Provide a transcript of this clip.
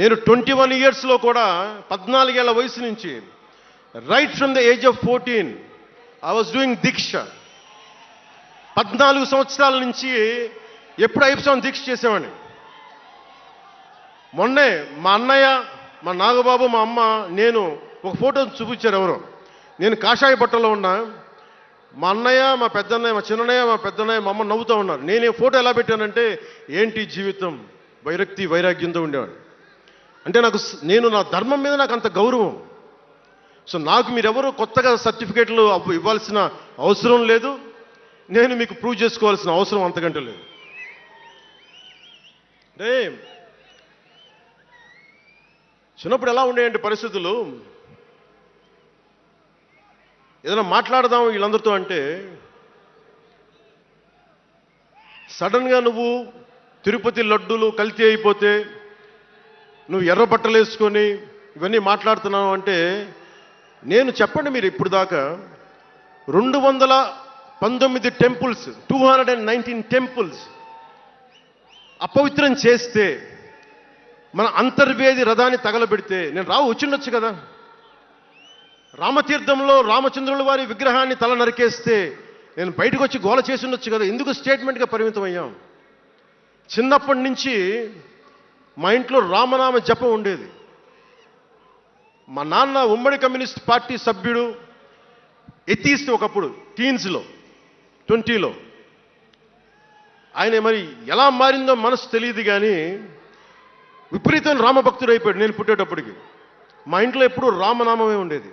నేను 21 ఇయర్స్లో కూడా 14 ఏళ్ల వయసు నుంచి right from the age of 14 I was doing deeksha. 14 సంవత్సరాల నుంచి ఎప్పుడు అయ్యప్ప దీక్ష చేసేవాడిని. మొన్నే మా అన్నయ్య, మా నాగబాబు, మా అమ్మ, నేను ఒక ఫోటో చూపించారు ఎవరో. నేను కాషాయ బట్టలో ఉన్నా. మా అన్నయ్య, మా పెద్దన్నయ్య, మా చిన్నన్నయ్య, మా పెద్దన్నయ్య, మా అమ్మ నవ్వుతూ ఉన్నారు. నేను ఈ ఫోటో ఎలా పెట్టానంటే, ఏంటి జీవితం, వైరక్తి వైరాగ్యంతో ఉండేవాడు. అంటే నేను నా ధర్మం మీద నాకు అంత గౌరవం. సో నాకు మీరెవరూ కొత్తగా సర్టిఫికేట్లు ఇవ్వాల్సిన అవసరం లేదు. నేను మీకు ప్రూవ్ చేసుకోవాల్సిన అవసరం అంతకంటే లేదు. అంటే చిన్నప్పుడు ఎలా ఉండేయండి పరిస్థితులు, ఏదైనా మాట్లాడదాం వీళ్ళందరితో అంటే సడన్గా నువ్వు తిరుపతి లడ్డూలు కల్తీ అయిపోతే నువ్వు ఎర్ర బట్టలు వేసుకొని ఇవన్నీ మాట్లాడుతున్నావు అంటే, నేను చెప్పండి మీరు ఇప్పుడు దాకా 219 టెంపుల్స్, 219 టెంపుల్స్ అపవిత్రం చేస్తే, మన అంతర్వేది రథాన్ని తగలబెడితే నేను వచ్చిండొచ్చు కదా. రామతీర్థంలో రామచంద్రుల వారి విగ్రహాన్ని తల నరికేస్తే నేను బయటకు వచ్చి గోల చేసి ఉండొచ్చు కదా. ఎందుకు స్టేట్మెంట్గా పరిమితం అయ్యాం? చిన్నప్పటి నుంచి మా ఇంట్లో రామనామ జపం ఉండేది. మా నాన్న ఉమ్మడి కమ్యూనిస్ట్ పార్టీ సభ్యుడు, ఎథీస్ట్ ఒకప్పుడు, టీన్స్లో 20లో. ఆయన మరి ఎలా మారిందో మనసు తెలియదు కానీ విపరీతం రామభక్తుడు అయిపోయాడు నేను పుట్టేటప్పటికి. మా ఇంట్లో ఎప్పుడూ రామనామమే ఉండేది.